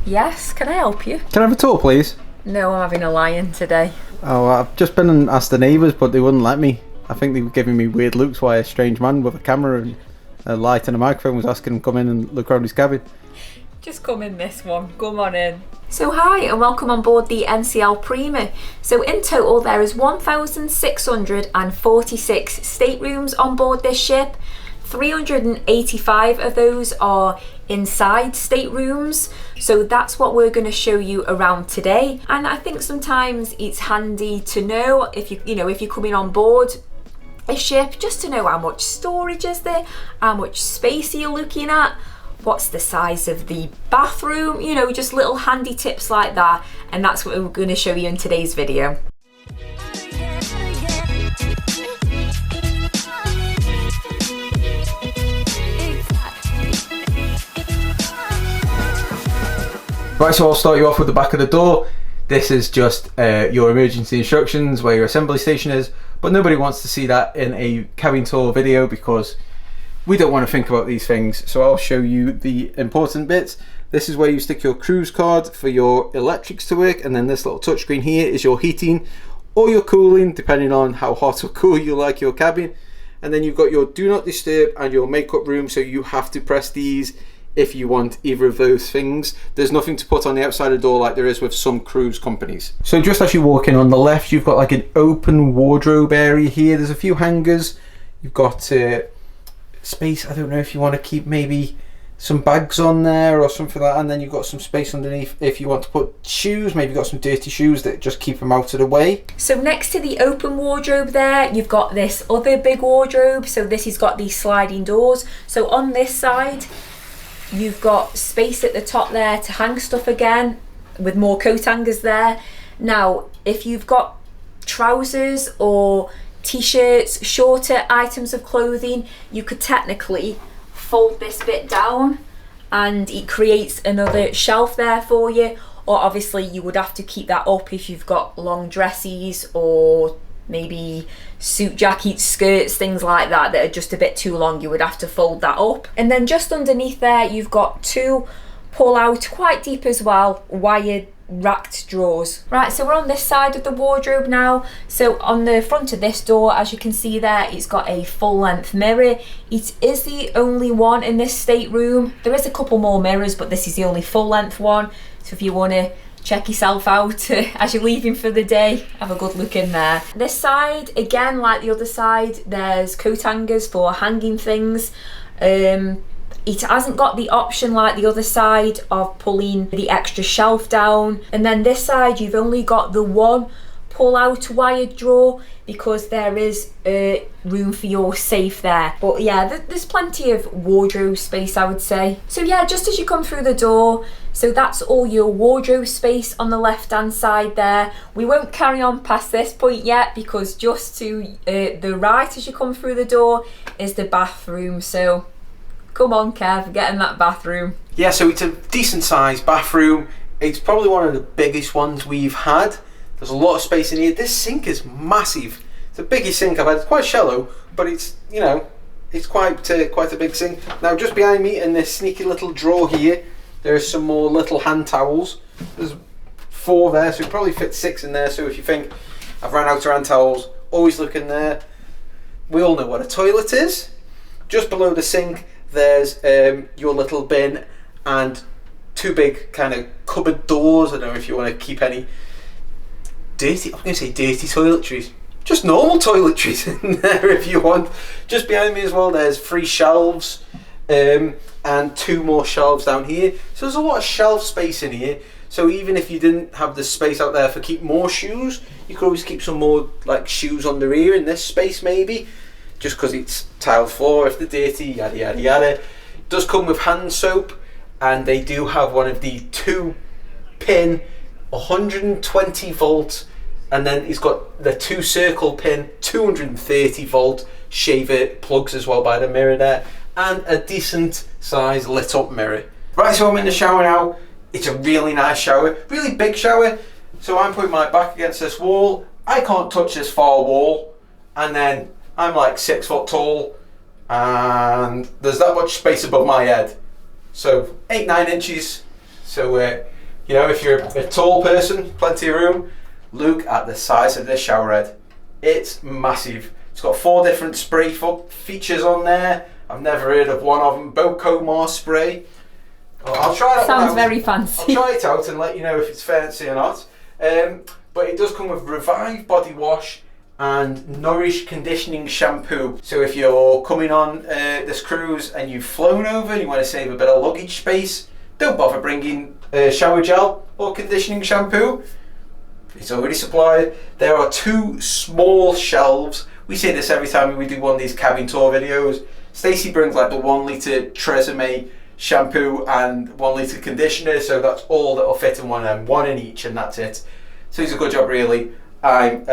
Yes, can I help you? Can I have a tour, please? No, I'm having a lie-in today. Oh, I've just been and asked the neighbours, but they wouldn't let me. I think they were giving me weird looks while a strange man with a camera and a light and a microphone was asking him to come in and look around his cabin. Just come in this one, come on in. So hi and welcome on board the NCL Prima. So in total there is 1,646 staterooms on board this ship. 385 of those are inside staterooms, so that's what we're going to show you around today. And I think sometimes it's handy to know if you're coming on board a ship, just to know how much storage is there, how much space are you looking at, what's the size of the bathroom, just little handy tips like that. And that's what we're going to show you in today's video. Right, so I'll start you off with the back of the door. This is just your emergency instructions, where your assembly station is, but nobody wants to see that in a cabin tour video because we don't want to think about these things. So I'll show you the important bits. This is where you stick your cruise card for your electrics to work, and then this little touchscreen here is your heating or your cooling, depending on how hot or cool you like your cabin. And then you've got your do not disturb and your makeup room, so you have to press these if you want either of those things. There's nothing to put on the outside of the door like there is with some cruise companies. So just as you walk in on the left, you've got like an open wardrobe area here. There's a few hangers. You've got space, I don't know if you want to keep maybe some bags on there or something like that, and then you've got some space underneath if you want to put shoes. Maybe you've got some dirty shoes that just keep them out of the way. So next to the open wardrobe there, you've got this other big wardrobe. So this has got these sliding doors. So on this side, you've got space at the top there to hang stuff again, with more coat hangers there. Now, if you've got trousers or t-shirts, shorter items of clothing, you could technically fold this bit down and it creates another shelf there for you. Or obviously you would have to keep that up if you've got long dresses or maybe suit jackets, skirts, things like that are just a bit too long. You would have to fold that up. And then just underneath there you've got two pull out, quite deep as well, wired racked drawers. Right, so we're on this side of the wardrobe now. So on the front of this door, as you can see there, it's got a full length mirror. It is the only one in this stateroom. There is a couple more mirrors, but this is the only full length one. So if you want to check yourself out as you're leaving for the day, have a good look in there. This side, again, like the other side, there's coat hangers for hanging things. It hasn't got the option like the other side of pulling the extra shelf down. And then this side, you've only got the one pull out wired drawer because there is room for your safe there. But yeah, there's plenty of wardrobe space, I would say. So yeah, just as you come through the door, so that's all your wardrobe space on the left hand side there. We won't carry on past this point yet because just to the right as you come through the door is the bathroom. So come on, Kev, get in that bathroom. Yeah, so it's a decent sized bathroom. It's probably one of the biggest ones we've had. There's a lot of space in here. This sink is massive. It's the biggest sink I've had. It's quite shallow, but it's, it's quite a big sink. Now, just behind me in this sneaky little drawer here, there's some more little hand towels. There's 4 there, so it probably fits 6 in there. So if you think I've run out of hand towels, always look in there. We all know what a toilet is. Just below the sink, there's your little bin and 2 big kind of cupboard doors. I don't know if you want to keep any dirty toiletries. Just normal toiletries in there if you want. Just behind me as well, there's 3 shelves and 2 more shelves down here. So there's a lot of shelf space in here. So even if you didn't have the space out there for keep more shoes, you could always keep some more like shoes under here in this space maybe. Just because it's tiled floor, if they're dirty, yada yada yada. It does come with hand soap, and they do have one of the 2-pin 120 volt, and then it's got the 2 circle pin 230 volt shaver plugs as well by the mirror there, and a decent size lit up mirror. Right, so I'm in the shower now. It's a really nice shower, really big shower. So I'm putting my back against this wall. I can't touch this far wall, and then I'm like 6 foot tall, and there's that much space above my head. So 8-9 inches. So You know, if you're a tall person, plenty of room. Look at the size of this shower head. It's massive. It's got 4 different spray features on there. I've never heard of one of them. Bocomar spray. I'll try that. Sounds very fancy. I'll try it out and let you know if it's fancy or not. But it does come with Revive body wash and Nourish conditioning shampoo. So if you're coming on this cruise and you've flown over and you want to save a bit of luggage space, don't bother bringing shower gel or conditioning shampoo. It's already supplied. There are 2 small shelves. We say this every time we do one of these cabin tour videos. Stacey brings like the 1 litre Tresemme shampoo and 1 litre conditioner, so that's all that'll fit in one in each, and that's it. So it's a good job really. I'm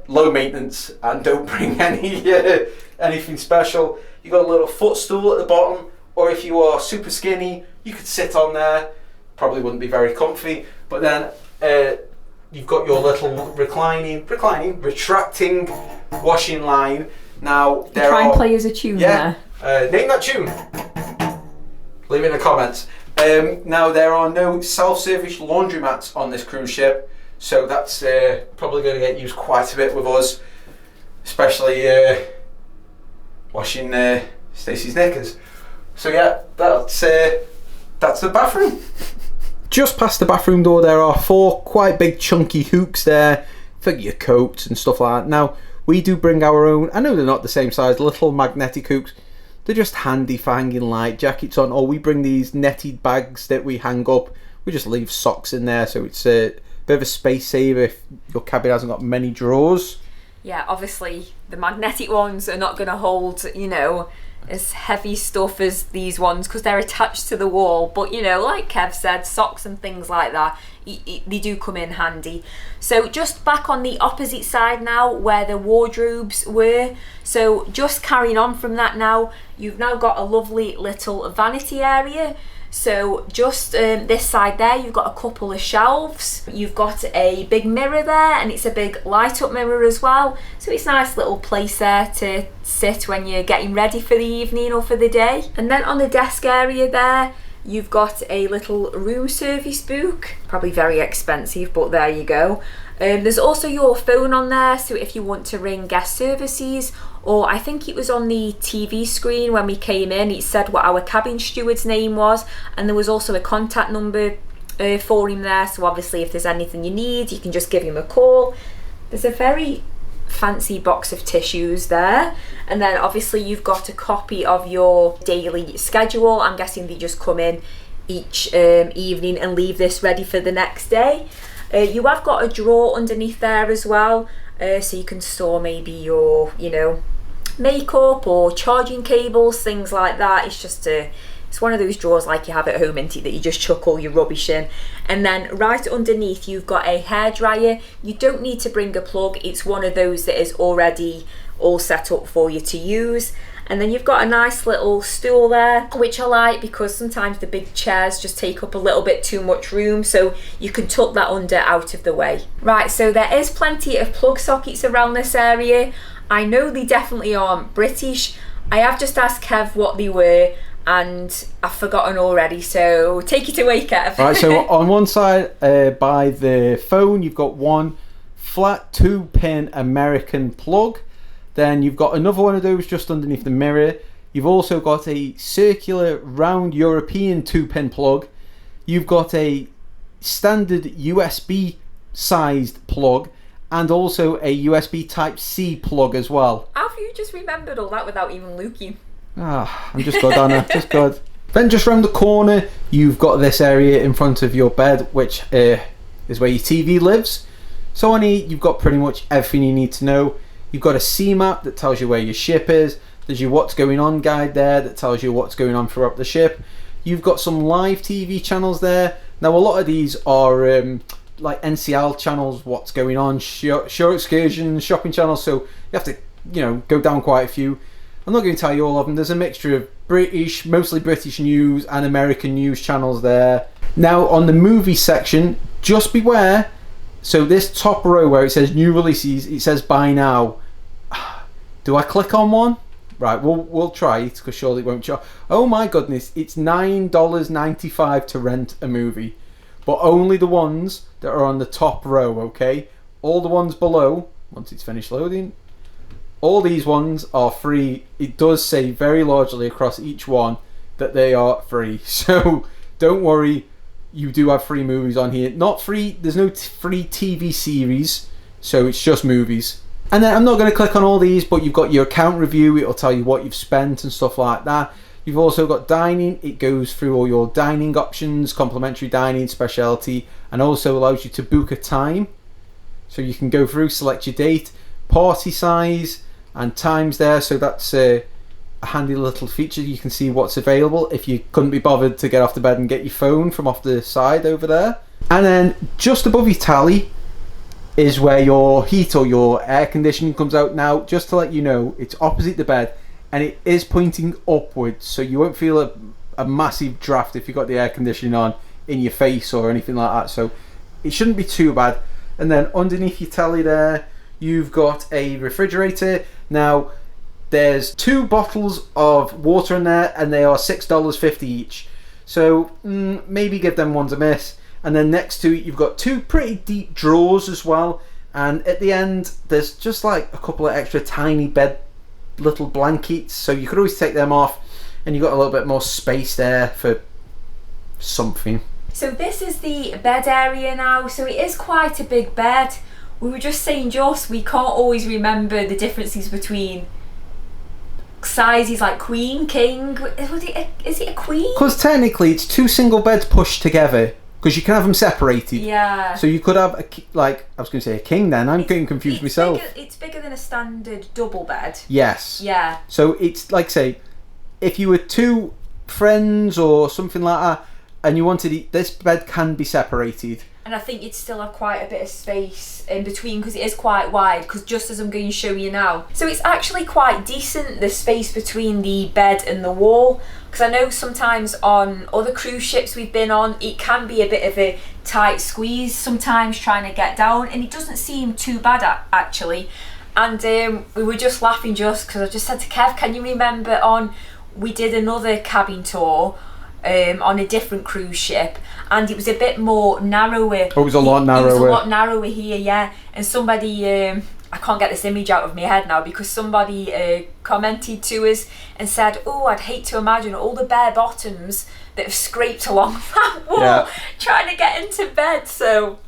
low maintenance and don't bring anything special. You've got a little footstool at the bottom, or if you are super skinny, you could sit on there. Probably wouldn't be very comfy, but then you've got your little retracting washing line. Now try and play as a tune there. Name that tune. Leave it in the comments. Now there are no self-service laundromats on this cruise ship, so that's probably going to get used quite a bit with us, especially washing Stacey's knickers. So yeah, that's the bathroom. Just past the bathroom door there are 4 quite big chunky hooks there for your coats and stuff like that. Now we do bring our own, I know they're not the same size, little magnetic hooks. They're just handy for hanging light jackets on, or we bring these netted bags that we hang up. We just leave socks in there, so it's a bit of a space saver if your cabin hasn't got many drawers. Yeah, obviously the magnetic ones are not going to hold, you know, as heavy stuff as these ones because they're attached to the wall, but you know, like Kev said, socks and things like that, they do come in handy. So just back on the opposite side now where the wardrobes were, so just carrying on from that now, you've now got a lovely little vanity area. So just this side there, you've got a couple of shelves. You've got a big mirror there, and it's a big light up mirror as well. So it's a nice little place there to sit when you're getting ready for the evening or for the day. And then on the desk area there, you've got a little room service book. Probably very expensive, but there you go. There's also your phone on there, so if you want to ring guest services, or I think it was on the TV screen when we came in, it said what our cabin steward's name was, and there was also a contact number for him there, so obviously if there's anything you need, you can just give him a call. There's a very fancy box of tissues there, and then obviously you've got a copy of your daily schedule. I'm guessing they just come in each evening and leave this ready for the next day. You have got a drawer underneath there as well, so you can store maybe your, you know, makeup or charging cables, things like that. It's just it's one of those drawers like you have at home, isn't it, that you just chuck all your rubbish in. And then right underneath you've got a hairdryer. You don't need to bring a plug, it's one of those that is already all set up for you to use. And then you've got a nice little stool there, which I like because sometimes the big chairs just take up a little bit too much room, so you can tuck that under out of the way. Right, so there is plenty of plug sockets around this area. I know they definitely aren't British. I have just asked Kev what they were and I've forgotten already, so take it away, Kev. Right, so on one side by the phone you've got one flat 2-pin American plug. Then you've got another one of those just underneath the mirror. You've also got a circular round European 2-pin plug. You've got a standard USB sized plug and also a USB Type-C plug as well. How have you just remembered all that without even looking? I'm just good, Anna, just good. Then just round the corner you've got this area in front of your bed, which is where your TV lives. So on here you've got pretty much everything you need to know. You've got a sea map that tells you where your ship is. There's your what's going on guide there that tells you what's going on throughout the ship. You've got some live TV channels there. Now a lot of these are like NCL channels, what's going on, shore excursions, shopping channels, so you have to, you know, go down quite a few. I'm not going to tell you all of them. There's a mixture of British, mostly British news and American news channels there. Now on the movie section, just beware. So this top row where it says new releases, it says buy now. Do I click on one? Right, we'll try it because surely it won't show. Oh my goodness, it's $9.95 to rent a movie. but only the ones that are on the top row, okay? All the ones below, once it's finished loading, all these ones are free. It does say very largely across each one that they are free. So don't worry, you do have free movies on here. Not free, there's no free TV series, so it's just movies. And then I'm not going to click on all these, but you've got your account review. It'll tell you what you've spent and stuff like that. You've also got dining. It goes through all your dining options, complimentary dining, specialty, and also allows you to book a time. So you can go through, select your date, party size, and times there. So that's a handy little feature. You can see what's available if you couldn't be bothered to get off the bed and get your phone from off the side over there. And then just above your tally is where your heat or your air conditioning comes out. Now, just to let you know, it's opposite the bed and it is pointing upwards, so you won't feel a massive draft if you've got the air conditioning on in your face or anything like that, so it shouldn't be too bad. And then underneath your tally there, you've got a refrigerator. Now, there's 2 bottles of water in there and they are $6.50 each, so maybe give them ones a miss. And then next to it, you've got 2 pretty deep drawers as well, and at the end there's just like a couple of extra tiny bed little blankets, so you could always take them off and you've got a little bit more space there for something. So this is the bed area now, so it is quite a big bed. We were just saying, Joss, we can't always remember the differences between sizes like queen, king. Is it a queen? Because technically it's 2 single beds pushed together, because you can have them separated. Yeah. So you could have I was going to say a king then. I'm getting confused myself. It's bigger than a standard double bed. Yes. Yeah. So it's like, say, if you were 2 friends or something like that, and you wanted it, this bed can be separated. And I think you'd still have quite a bit of space in between because it is quite wide, because just as I'm going to show you now. So it's actually quite decent, the space between the bed and the wall, because I know sometimes on other cruise ships we've been on, it can be a bit of a tight squeeze sometimes trying to get down, and it doesn't seem too bad actually. And we were just laughing just because I just said to Kev, can you remember we did another cabin tour on a different cruise ship, and it was a bit more narrower. Oh, it was a lot narrower. It was a lot narrower here, yeah. And somebody, I can't get this image out of my head now, because somebody commented to us and said, oh, I'd hate to imagine all the bare bottoms that have scraped along that wall trying to get into bed. So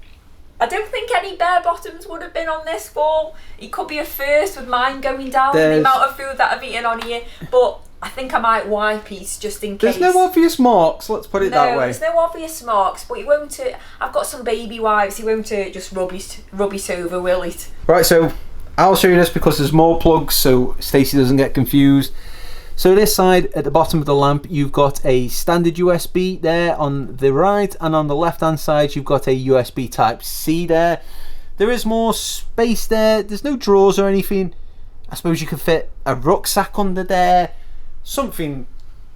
I don't think any bare bottoms would have been on this wall. It could be a first with mine going down, the amount of food that I've eaten on here, but I think I might wipe it just in case. There's no obvious marks, let's put it that way. There's no obvious marks, but it won't. I've got some baby wipes, he won't just rub it over, will it? Right, so I'll show you this because there's more plugs so Stacey doesn't get confused. So this side at the bottom of the lamp, you've got a standard USB there on the right, and on the left hand side you've got a USB type C there. There is more space there, there's no drawers or anything. I suppose you could fit a rucksack under there. Something,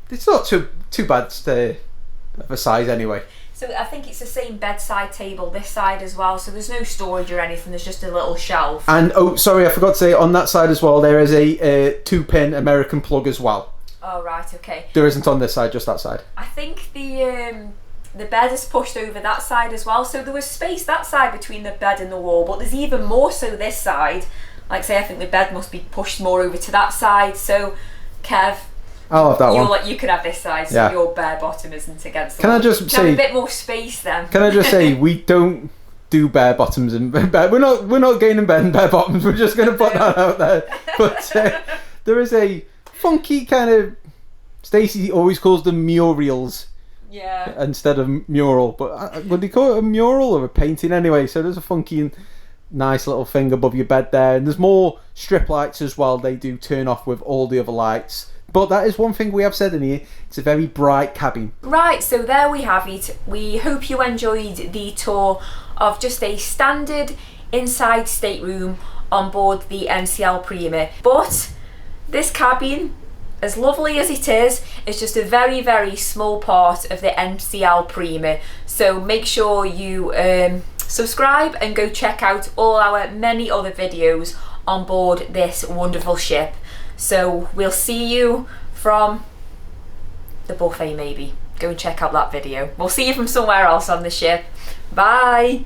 it's not too bad of a size anyway. So I think it's the same bedside table this side as well, so there's no storage or anything, there's just a little shelf. And oh sorry, I forgot to say, on that side as well there is a 2-pin American plug as well. Oh right, okay. There isn't on this side, just that side. I think the bed is pushed over that side as well, so there was space that side between the bed and the wall, but there's even more so this side. Like I say, I think the bed must be pushed more over to that side, so Kev, I'll have that one. You can have this side, so your bare bottom isn't against the wall. Can I just say, have a bit more space then? Can I just say, we don't do bare bottoms in bed. We're not getting in bed in bare bottoms. We're just going to put that out there. But there is a funky kind of, Stacey always calls them murals. Yeah. Instead of mural, but would they call it a mural or a painting anyway? So there's a funky and nice little thing above your bed there, and there's more strip lights as well. They do turn off with all the other lights. But that is one thing we have said in here, it's a very bright cabin. Right, so there we have it. We hope you enjoyed the tour of just a standard inside stateroom on board the NCL Prima. But this cabin, as lovely as it is, it's just a very, very small part of the NCL Prima. So make sure you subscribe and go check out all our many other videos on board this wonderful ship. So we'll see you from the buffet maybe. go and check out that video. We'll see you from somewhere else on the ship. Bye.